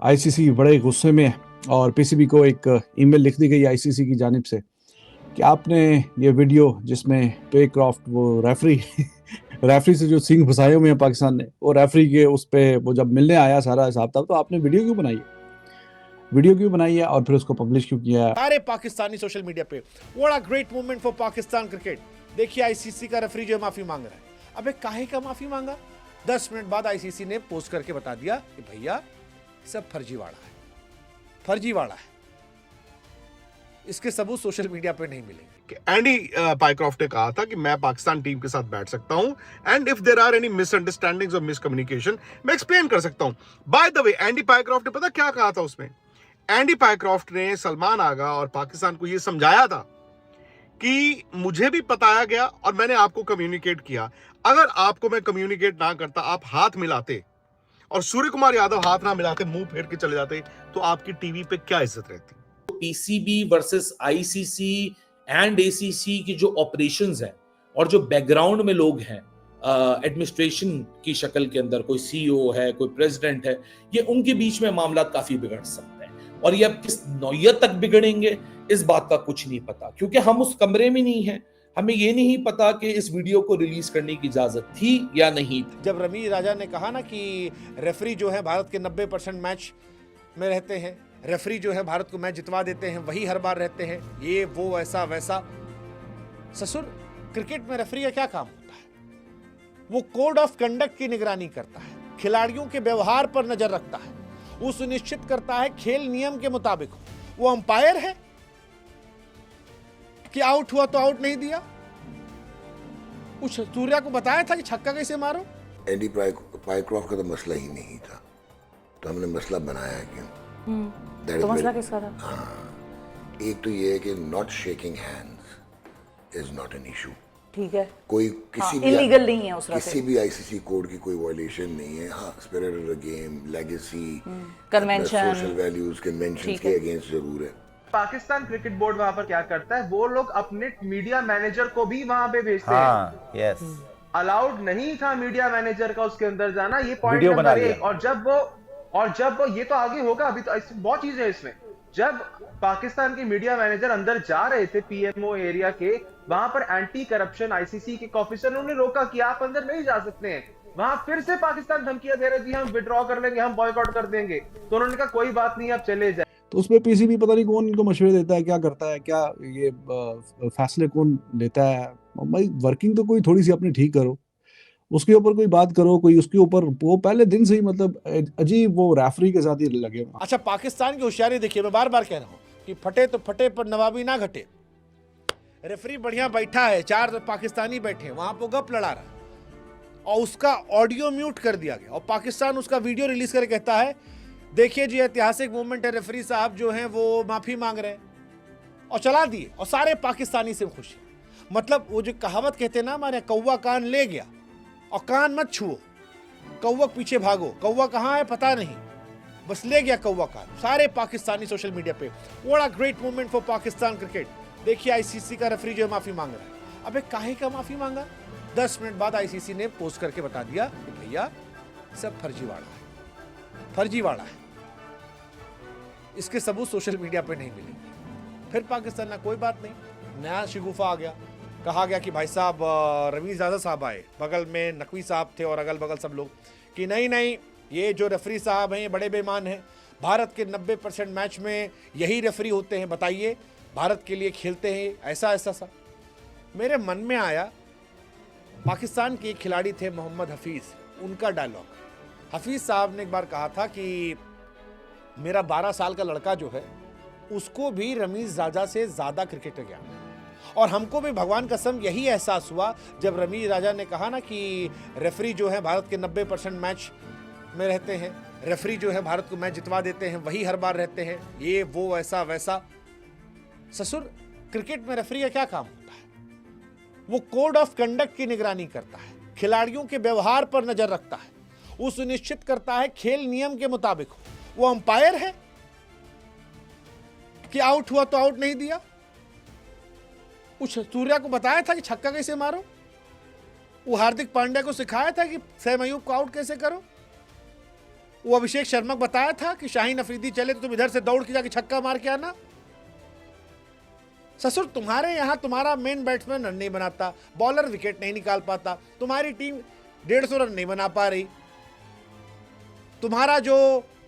ICC बड़े गुस्से में है और पीसीबी को एक ईमेल लिख दी गई आईसीसी की जानिब से कि आपने ये वीडियो जिसमें पेक्रॉफ्ट वो रेफरी रेफरी से जो सींग फंसाए हुए हैं पाकिस्तान ने, वो रेफरी के उस पे वो जब मिलने आया सारा हिसाब था, तो आपने वीडियो क्यों बनाई है और फिर उसको पब्लिश क्यों किया है? सारे पाकिस्तानी सोशल मीडिया पे what a great movement for Pakistan cricket. देखिए आईसीसी का रेफरी जो है माफी मांग रहा है। अबे काहे का माफी मांगा? 10 मिनट बाद आईसीसी ने पोस्ट करके बता दिया कि भैया सब फर्जीवाड़ा है। इसके सबूत सोशल मीडिया पे नहीं मिलेंगे। एंडी पाइक्रॉफ्ट ने कहा था कि मैं पाकिस्तान टीम के साथ बैठ सकता हूं and if there are any misunderstandings और मिसकम्युनिकेशन मैं एक्सप्लेन कर सकता हूं। By the way Andy Pycroft ने पता क्या कहा था उसमें? एंडी पाइक्रॉफ्ट ने सलमान आगा और पाकिस्तान को यह समझाया था कि मुझे भी बताया गया और मैंने आपको कम्युनिकेट किया। अगर आपको मैं कम्युनिकेट ना करता, आप हाथ मिलाते और सूर्य कुमार यादव हाथ ना मिलाते, मुंह फेर के चले जाते, तो आपकी टीवी पे क्या इज्जत रहती? PCB versus ICC and ACC की जो ऑपरेशंस हैं और जो बैकग्राउंड में लोग हैं एडमिनिस्ट्रेशन की शक्ल के अंदर, कोई सीईओ है, कोई प्रेसिडेंट है, ये उनके बीच में मामला काफी बिगड़ सकते हैं। और ये अब किस नौयत तक बिगड़ेंगे इस बात का कुछ नहीं पता, क्योंकि हम उस कमरे में नहीं हैं। हमें ये नहीं पता कि इस वीडियो को रिलीज करने की इजाजत थी या नहीं थी। जब रमीज राजा ने कहा ना कि रेफरी जो है भारत के 90% मैच में रहते हैं, रेफरी जो है भारत को मैच जितवा देते हैं, वही हर बार रहते हैं, ये वो ऐसा वैसा। ससुर, क्रिकेट में रेफरी का क्या काम होता है? वो कोड ऑफ कंडक्ट की निगरानी करता है, खिलाड़ियों के व्यवहार पर नजर रखता है, वो सुनिश्चित करता है खेल नियम के मुताबिक हो। वो अंपायर है कि आउट हुआ तो आउट नहीं दिया। कुछ सूर्या को बताया था कि छक्का कैसे मारो? एंडी पाइक्रॉफ्ट का तो मसला ही नहीं था, तो हमने मसला बनाया क्यों? तो मसला किसका था? हाँ, एक तो ये है कि not shaking hands is not an issue. ठीक है, कोई किसी भी इलीगल नहीं है, उस किसी भी आईसीसी कोड की कोई वायलेशन नहीं है। हाँ, spirit of the game, legacy, convention, social values, convention के अगेंस्ट जरूर है। पाकिस्तान क्रिकेट बोर्ड वहां पर क्या करता है, वो लोग अपने मीडिया मैनेजर को भी वहां पे भेजते हैं। यस, अलाउड नहीं था मीडिया मैनेजर का उसके अंदर जाना, ये पॉइंट नंबर 1। और जब वो ये तो आगे होगा, अभी तो बहुत चीजें हैं इसमें। जब पाकिस्तान के मीडिया मैनेजर अंदर जा रहे थे पीएमओ एरिया के, वहां पर एंटी करप्शन आईसीसी के ऑफिसर ने उन्हें रोका कि आप अंदर नहीं जा सकते हैं। वहां फिर से पाकिस्तान धमकियां दे रहे थे, हम विड्रॉ कर लेंगे, हम बॉयकॉट कर देंगे। तो उन्होंने कहा कोई बात नहीं, आप चले जाए। तो उसमें पीसीबी पता नहीं कौन इनको मशवरे देता है, क्या करता है, क्या ये फैसले कौन लेता है? भाई वर्किंग तो कोई थोड़ी सी अपनी ठीक करो, उसके ऊपर कोई बात करो, कोई उसके ऊपर वो पहले दिन से ही मतलब अजीब वो रेफरी के साथ ही लगे। अच्छा, पाकिस्तान की होशियारी देखिए, मैं बार बार कह रहा हूं कि फटे तो फटे पर नवाबी ना घटे। रेफरी बढ़िया बैठा है, 4 पाकिस्तानी बैठे हैं वहां पर, गप लड़ा रहा है और उसका ऑडियो म्यूट कर दिया गया और पाकिस्तान उसका वीडियो रिलीज करके कहता है देखिए जी ऐतिहासिक मूवमेंट है, रेफरी साहब जो हैं वो माफी मांग रहे हैं, और चला दिए। और सारे पाकिस्तानी से खुश। मतलब वो जो कहावत कहते हैं ना हमारे, कौवा कान ले गया और कान मत छुओ, कौवा पीछे भागो। कौवा कहाँ है पता नहीं, बस ले गया कौवा कान। सारे पाकिस्तानी सोशल मीडिया पे what a great movement for Pakistan cricket. देखिए आईसीसी का रेफरी जो है माफी मांग रहा है। अबे काहे का माफी मांगा? 10 मिनट बाद आईसीसी ने पोस्ट करके बता दिया कि भैया सब फर्जीवाड़ा है। इसके सबूत सोशल मीडिया पे नहीं मिलेंगे। फिर पाकिस्तान ना, कोई बात नहीं, नया शिगुफा आ गया। कहा गया कि भाई साहब रमीज राजा साहब आए, बगल में नकवी साहब थे और अगल बगल सब लोग, कि नहीं ये जो रेफरी साहब हैं ये बड़े बेईमान हैं। भारत के 90% मैच में यही रेफरी होते हैं, बताइए, भारत के लिए खेलते हैं, ऐसा सा। मेरे मन में आया, पाकिस्तान के एक खिलाड़ी थे मोहम्मद हफीज़, उनका डायलॉग। हफीज़ साहब ने एक बार कहा था कि मेरा 12 साल का लड़का जो है उसको भी रमीज राजा से ज़्यादा क्रिकेटर ज्ञान है। और हमको भी भगवान कसम यही एहसास हुआ जब रमीज राजा ने कहा ना कि रेफरी जो है भारत के 90% मैच में रहते हैं, रेफरी जो है भारत को मैच जितवा देते हैं, वही हर बार रहते हैं, ये वो ऐसा वैसा। ससुर, क्रिकेट में रेफरी का क्या काम होता है? वो कोड ऑफ कंडक्ट की निगरानी करता है, खिलाड़ियों के व्यवहार पर नजर रखता है, वो सुनिश्चित करता है खेल नियम के मुताबिक हो। वो अंपायर है कि आउट हुआ तो आउट नहीं दिया। कुछ सूर्या को बताया था कि छक्का कैसे मारो? वो हार्दिक पांड्या को सिखाया था कि सैम अयूब को आउट कैसे करो? वो अभिषेक शर्मा को बताया था कि शाहीन अफरीदी चले तो तुम इधर से दौड़ के जाके छक्का मार के आना? ससुर, तुम्हारे यहां तुम्हारा मेन बैट्समैन रन नहीं बनाता, बॉलर विकेट नहीं निकाल पाता, तुम्हारी टीम 150 रन नहीं बना पा रही, तुम्हारा जो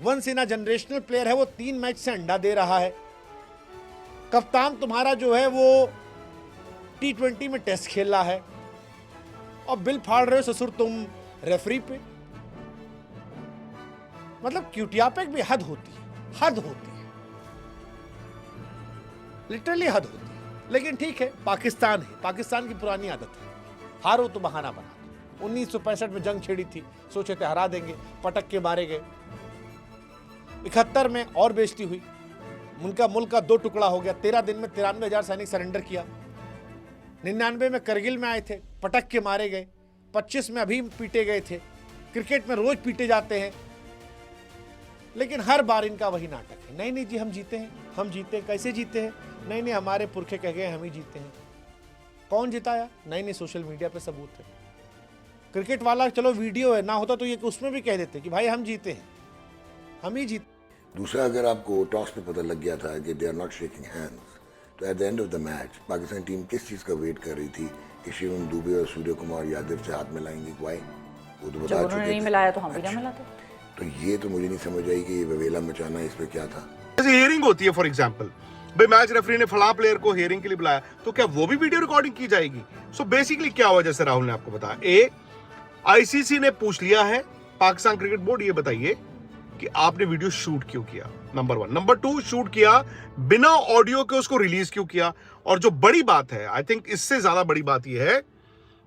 once in a generational player है वो 3 मैच से अंडा दे रहा है, कप्तान तुम्हारा जो है वो T20 में टेस्ट खेल रहा है, और बिल फाड़ रहे हो ससुर तुम रेफरी पे। मतलब क्यूटियापेक भी हद होती है, हद होती है, लिटरली हद होती है। लेकिन ठीक है, पाकिस्तान है, पाकिस्तान की पुरानी आदत है, हारो तो बहाना बना दो। 1965 में जंग छेड़ी थी, सोचे थे हरा देंगे, पटक के मारे गए। 71 में और बेइज्जती हुई, उनका मुल्क का 2 टुकड़ा हो गया। 13 दिन में 93,000 सैनिक सरेंडर किया। 99 में करगिल में आए थे, पटक के मारे गए। 25 में अभी पीटे गए थे। क्रिकेट में रोज पीटे जाते हैं, लेकिन हर बार इनका वही नाटक है। नहीं नहीं जी, हम जीते हैं, हम जीते हैं। कैसे जीते हैं? नहीं नहीं, हमारे पुरखे कह गए हम ही जीते हैं। कौन जिताया? नहीं नहीं, सोशल मीडिया पे सबूत है। क्रिकेट वाला चलो वीडियो है, ना होता तो ये उसमें भी कह देते कि भाई हम जीते हैं, हम ही जीते। दूसरा, अगर आपको टॉस पे पता लग गया था कि they are not shaking hands, तो at the end of the match Pakistan team किस चीज़ का वेट कर रही थी कि शिवम दुबे और सूर्य कुमार यादव से हाथ मिलाएंगे? वाई? वो तो बता जब चुके उन्होंने नहीं थे। मिलाया तो हम भी ना मिलाते। तो ये तो मुझे नहीं समझ आई कि ये बवेला मचाना इस पे क्या था। जैसे हियरिंग होती है, फॉर एग्जांपल भाई मैच रेफरी ने फलां प्लेयर को हियरिंग के लिए बुलाया, तो क्या वो भी वीडियो रिकॉर्डिंग की जाएगी? सो बेसिकली क्या हुआ, जैसे राहुल ने आपको बताया, आईसीसी ने पूछ लिया है पाकिस्तान क्रिकेट बोर्ड, ये बताइए कि आपने वीडियो शूट क्यों किया, नंबर 1। नंबर 2, शूट किया बिना ऑडियो के, उसको रिलीज क्यों किया? और जो बड़ी बात है, आई थिंक इससे ज्यादा बड़ी बात यह है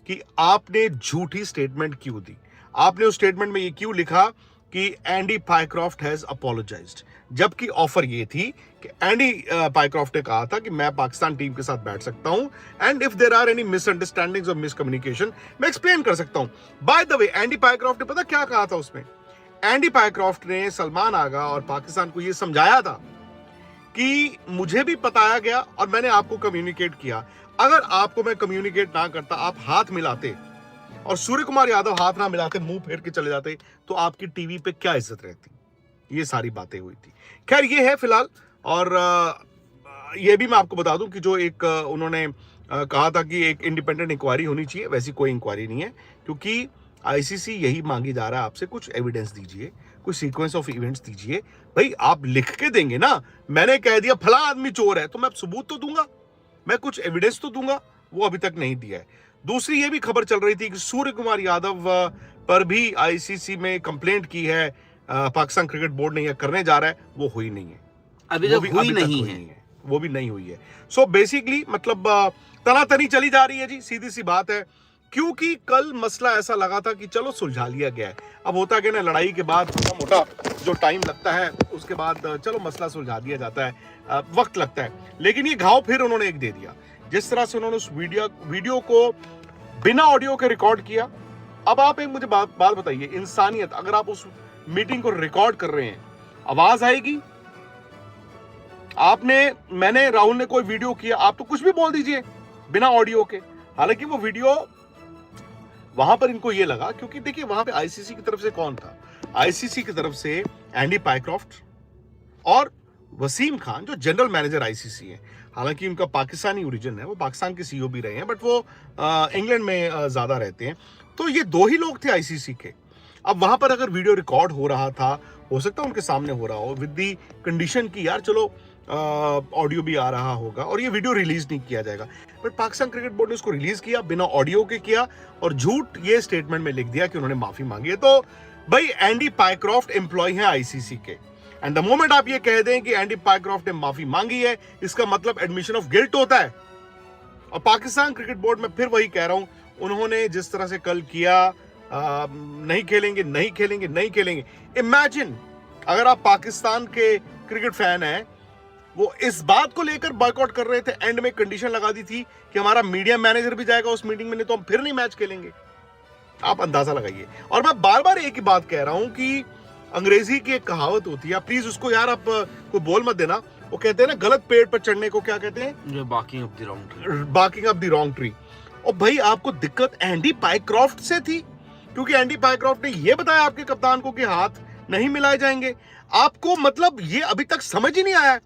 कि आपने झूठी स्टेटमेंट क्यों दी? आपने उस स्टेटमेंट में ये क्यों लिखा कि एंडी पाइक्रॉफ्ट हैज अपोलोजाइज्ड, जबकि ऑफर ये थी कि एंडी पाइक्रॉफ्ट ने कहा था कि मैं पाकिस्तान टीम के साथ बैठ सकता हूं, and if there are any misunderstandings और मिसकम्युनिकेशन मैं एक्सप्लेन कर सकता हूं। By the way, Andy Pycroft ने पता क्या कहा था उसमें? एंडी पाइक्रॉफ्ट ने सलमान आगा और पाकिस्तान को यह समझाया था कि मुझे भी बताया गया और मैंने आपको कम्युनिकेट किया, अगर आपको मैं कम्युनिकेट ना करता, आप हाथ मिलाते और सूर्य कुमार यादव हाथ ना मिलाते, मुंह फेर के चले जाते, तो आपकी टीवी पे क्या इज्जत रहती? ये सारी बातें हुई थी। खैर, ये है फिलहाल। और ये भी मैं आपको बता दूं कि जो एक उन्होंने कहा था कि एक इंडिपेंडेंट इंक्वायरी होनी चाहिए, वैसी कोई इंक्वायरी नहीं है, क्योंकि आईसीसी यही मांगी जा रहा है आपसे, कुछ एविडेंस दीजिए, कुछ सीक्वेंस ऑफ इवेंट्स दीजिए। भाई आप लिख के देंगे ना, मैंने कह दिया फला आदमी चोर है, तो मैं सबूत तो दूंगा, मैं कुछ एविडेंस तो दूंगा, वो अभी तक नहीं दिया है। दूसरी ये भी खबर चल रही थी कि सूर्य कुमार यादव पर भी आईसीसी में कंप्लेंट की है पाकिस्तान क्रिकेट बोर्ड ने, या करने जा रहा है, वो हुई नहीं है, अभी तक हुई नहीं है, वो भी नहीं हुई है। सो बेसिकली मतलब तनातनी चली जा रही है जी, सीधी सी बात है, क्योंकि कल मसला ऐसा लगा था कि चलो सुलझा लिया गया है। अब होता है ना, लड़ाई के बाद छोटा मोटा जो टाइम लगता है, उसके बाद चलो मसला सुलझा दिया जाता है, वक्त लगता है, लेकिन ये घाव फिर उन्होंने एक दे दिया। जिस तरह से उन्होंने उस वीडियो को बिना ऑडियो के रिकॉर्ड किया। अब आप एक मुझे बात बताइए, इंसानियत, अगर आप उस मीटिंग को रिकॉर्ड कर रहे हैं, आवाज आएगी? मैंने राहुल ने कोई वीडियो किया, आप तो कुछ भी बोल दीजिए बिना ऑडियो के। हालांकि वो वीडियो वहां पर इनको ये लगा, क्योंकि देखिए वहां पे आईसीसी की तरफ से कौन था? आईसीसी की तरफ से एंडी पाइक्रॉफ्ट और वसीम खान, जो जनरल मैनेजर आईसीसी है। हालांकि उनका पाकिस्तानी ओरिजिन है, वो पाकिस्तान के सीईओ भी रहे हैं, बट वो इंग्लैंड में ज्यादा रहते हैं। तो ये 2 ही लोग थे आईसीसी के। अब वहां पर अगर वीडियो रिकॉर्ड हो रहा था, हो सकता है उनके सामने हो रहा हो, विद दी कंडीशन की यार चलो ऑडियो भी आ रहा होगा और ये वीडियो रिलीज नहीं किया जाएगा, बट पाकिस्तान क्रिकेट बोर्ड ने उसको रिलीज किया, बिना ऑडियो के किया, और झूठ ये स्टेटमेंट में लिख दिया कि उन्होंने माफी मांगी है। तो भाई एंडी पाइक्रॉफ्ट एम्प्लॉय है आईसीसी के, एंड द मोमेंट आप ये कह दें कि एंडी पाइक्रॉफ्ट ने माफी मांगी है, इसका मतलब एडमिशन ऑफ गिल्ट होता है। और पाकिस्तान क्रिकेट बोर्ड में फिर वही कह रहा हूं, उन्होंने जिस तरह से कल किया, नहीं खेलेंगे। इमेजिन अगर आप पाकिस्तान के क्रिकेट फैन हैं, वो इस बात को लेकर बॉयकॉट कर रहे थे, एंड में कंडीशन लगा दी थी कि हमारा मीडिया मैनेजर भी जाएगा उस मीटिंग में, नहीं तो हम फिर नहीं मैच खेलेंगे। आप अंदाजा लगाइए। और मैं बार बार एक ही बात कह रहा हूं कि अंग्रेजी की एक कहावत होती है, प्लीज उसको यार आप कोई बोल मत देना, वो कहते हैं ना गलत पेड़ पर चढ़ने को क्या कहते हैं? Barking up the wrong tree. और भाई आपको दिक्कत एंडी पाइक्रॉफ्ट से थी, क्योंकि एंडी पाइक्रॉफ्ट ने यह बताया आपके कप्तान को कि हाथ नहीं मिलाए जाएंगे। आपको मतलब ये अभी तक समझ ही नहीं आया।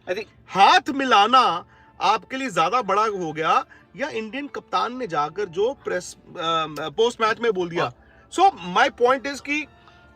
हाथ मिलाना आपके लिए ज्यादा बड़ा हो गया या इंडियन कप्तान ने जाकर जो प्रेस पोस्ट मैच में बोल दिया। सो माय पॉइंट इज कि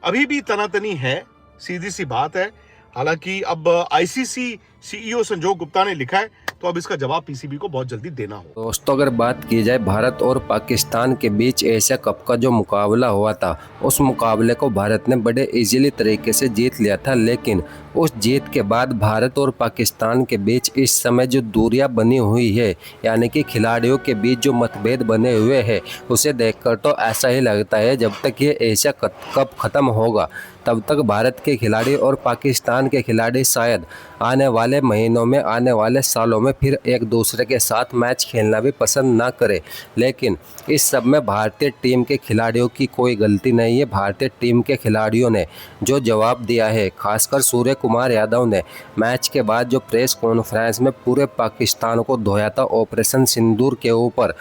अभी भी तनातनी है, सीधी सी बात है। हालांकि अब आईसीसी सीईओ संजोग गुप्ता ने लिखा है, तो अब इसका जवाब पीसीबी को बहुत जल्दी देना होगा। दोस्तों, अगर बात की जाए भारत और पाकिस्तान के बीच एशिया कप का जो मुकाबला हुआ था, उस मुकाबले को भारत ने बड़े इजीली तरीके से जीत लिया था। लेकिन उस जीत के बाद भारत और पाकिस्तान के बीच इस समय जो दूरियां बनी हुई है, यानी कि खिलाड़ियों के बीच जो मतभेद बने हुए हैं, उसे देखकर तो ऐसा ही लगता है जब तक ये एशिया कप खत्म होगा तब तक भारत के खिलाड़ी और पाकिस्तान के खिलाड़ी शायद आने वाले महीनों में, आने वाले सालों में फिर एक दूसरे के साथ मैच खेलना भी पसंद ना करें। लेकिन इस सब में भारतीय टीम के खिलाड़ियों की कोई गलती नहीं है। भारतीय टीम के खिलाड़ियों ने जो जवाब दिया है, खासकर सूर्य कुमार यादव ने मैच के बाद जो प्रेस कॉन्फ्रेंस में पूरे पाकिस्तान को धोया था ऑपरेशन सिंदूर के ऊपर,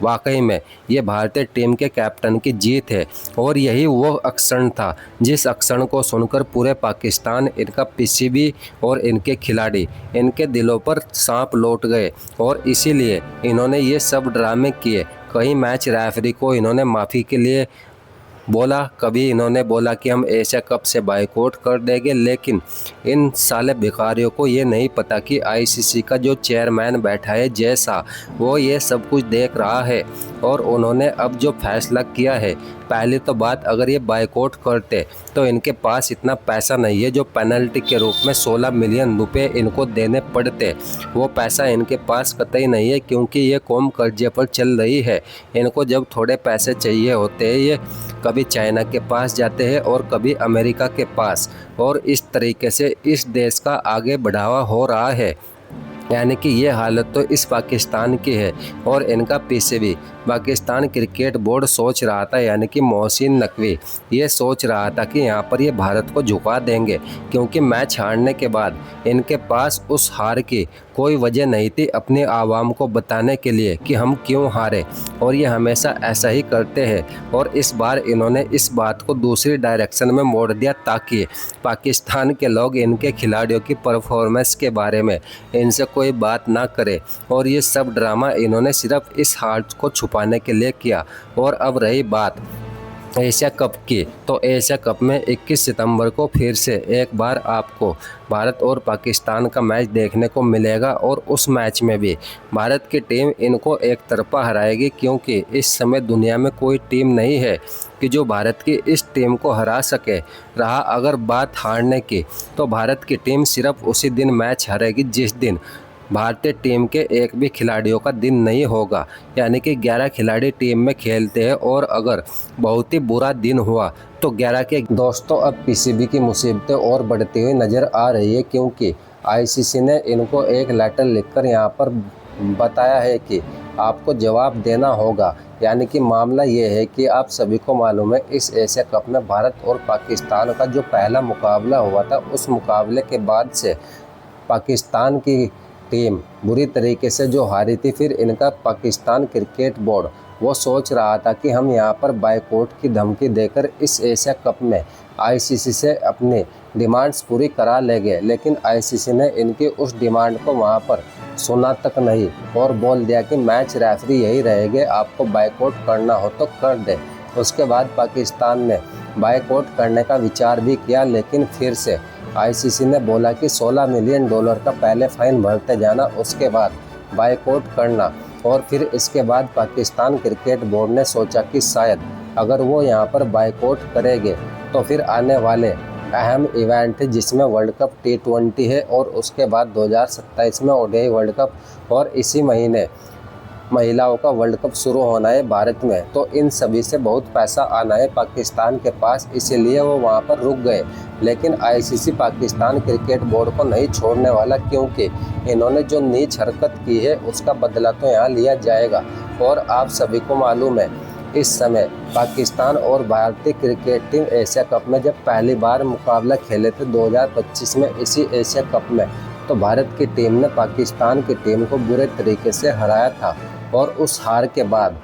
वाकई में ये भारतीय टीम के कैप्टन की जीत है। और यही वो अक्षण था जिस अक्षण को सुनकर पूरे पाकिस्तान, इनका पीसीबी और इनके खिलाड़ी, इनके दिलों पर सांप लौट गए। और इसीलिए इन्होंने ये सब ड्रामे किए। कई मैच रेफरी को इन्होंने माफ़ी के लिए बोला, कभी इन्होंने बोला कि हम एशिया कप से बाइकआउट कर देंगे। लेकिन इन साले भिखारियों को ये नहीं पता कि आईसीसी का जो चेयरमैन बैठा है जैसा, वो ये सब कुछ देख रहा है। और उन्होंने अब जो फैसला किया है, पहली तो बात, अगर ये बाइकआउट करते तो इनके पास इतना पैसा नहीं है जो पेनल्टी के रूप में 16 मिलियन रुपए इनको देने पड़ते। वो पैसा इनके पास कतई नहीं है, क्योंकि ये कौम कर्जे पर चल रही है। इनको जब थोड़े पैसे चाहिए होते हैं, ये कभी चाइना के पास जाते हैं और कभी अमेरिका के पास, और इस तरीके से इस देश का आगे बढ़ावा हो रहा है। यानी कि ये हालत तो इस पाकिस्तान की है। और इनका पीसीबी, पाकिस्तान क्रिकेट बोर्ड सोच रहा था, यानी कि मोहसिन नकवी ये सोच रहा था कि यहाँ पर ये भारत को झुका देंगे, क्योंकि मैच हारने के बाद इनके पास उस हार की कोई वजह नहीं थी अपनी आवाम को बताने के लिए कि हम क्यों हारे। और ये हमेशा ऐसा ही करते हैं। और इस बार इन्होंने इस बात को दूसरी डायरेक्शन में मोड़ दिया, ताकि पाकिस्तान के लोग इनके खिलाड़ियों की परफॉर्मेंस के बारे में इनसे कोई बात ना करे। और ये सब ड्रामा इन्होंने सिर्फ इस हार को छुपाने के लिए किया। और अब रही बात एशिया कप की, तो एशिया कप में 21 सितंबर को फिर से एक बार आपको भारत और पाकिस्तान का मैच देखने को मिलेगा। और उस मैच में भी भारत की टीम इनको एक तरफा हराएगी, क्योंकि इस समय दुनिया में कोई टीम नहीं है कि जो भारत की इस टीम को हरा सके। रहा अगर बात हारने की, तो भारत की टीम सिर्फ उसी दिन मैच हारेगी जिस दिन भारतीय टीम के एक भी खिलाड़ियों का दिन नहीं होगा। यानी कि 11 खिलाड़ी टीम में खेलते हैं, और अगर बहुत ही बुरा दिन हुआ तो 11 के। दोस्तों, अब पीसीबी की मुसीबतें और बढ़ती हुई नज़र आ रही है, क्योंकि आईसीसी ने इनको एक लेटर लिखकर यहाँ पर बताया है कि आपको जवाब देना होगा। यानी कि मामला ये है कि आप सभी को मालूम है, इस एशिया कप में भारत और पाकिस्तान का जो पहला मुकाबला हुआ था, उस मुकाबले के बाद से पाकिस्तान की टीम बुरी तरीके से जो हारी थी, फिर इनका पाकिस्तान क्रिकेट बोर्ड वो सोच रहा था कि हम यहाँ पर बाइकआउट की धमकी देकर इस एशिया कप में आईसीसी से अपनी डिमांड्स पूरी करा लेंगे। लेकिन आईसीसी ने इनकी उस डिमांड को वहाँ पर सुना तक नहीं, और बोल दिया कि मैच रेफरी यही रहेंगे, आपको बाइकआउट करना हो तो कर दे। उसके बाद पाकिस्तान ने बाइकआउट करने का विचार भी किया, लेकिन फिर से आईसीसी ने बोला कि $16 मिलियन का पहले फ़ाइन भरते जाना, उसके बाद बाइकआउट करना। और फिर इसके बाद पाकिस्तान क्रिकेट बोर्ड ने सोचा कि शायद अगर वो यहाँ पर बाइकआउट करेंगे तो फिर आने वाले अहम इवेंट जिसमें वर्ल्ड कप T20 है, और उसके बाद 2027 में ओडीआई वर्ल्ड कप, और इसी महीने महिलाओं का वर्ल्ड कप शुरू होना है भारत में। तो इन सभी से बहुत पैसा आना है पाकिस्तान के पास, इसीलिए वो वहाँ पर रुक गए। लेकिन आईसीसी पाकिस्तान क्रिकेट बोर्ड को नहीं छोड़ने वाला, क्योंकि इन्होंने जो नीच हरकत की है उसका बदला तो यहाँ लिया जाएगा। और आप सभी को मालूम है, इस समय पाकिस्तान और भारतीय क्रिकेट टीम एशिया कप में जब पहली बार मुकाबला खेले थे 2025 में इसी एशिया कप में, तो भारत की टीम ने पाकिस्तान की टीम को बुरे तरीके से हराया था। और उस हार के बाद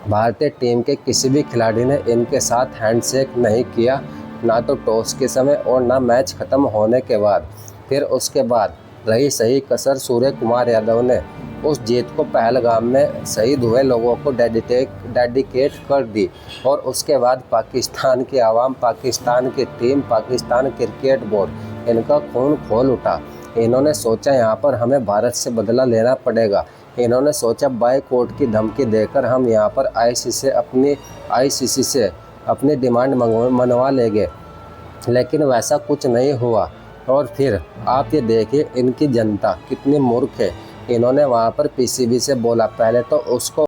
भारतीय टीम के किसी भी खिलाड़ी ने इनके साथ हैंडशेक नहीं किया, ना तो टॉस के समय और ना मैच ख़त्म होने के बाद। फिर उसके बाद रही सही कसर सूर्य कुमार यादव ने उस जीत को पहलगाम में शहीद हुए लोगों को डेडिकेट कर दी और उसके बाद पाकिस्तान की आवाम, पाकिस्तान की टीम, पाकिस्तान क्रिकेट बोर्ड इनका खून खोल उठा। इन्होंने सोचा यहाँ पर हमें भारत से बदला लेना पड़ेगा। इन्होंने सोचा बायकॉट की धमकी देकर हम यहाँ पर आईसीसी से अपनी डिमांड मनवा लेंगे, लेकिन वैसा कुछ नहीं हुआ। और फिर आप ये देखिए इनकी जनता कितनी मूर्ख है। इन्होंने वहाँ पर पीसीबी से बोला, पहले तो उसको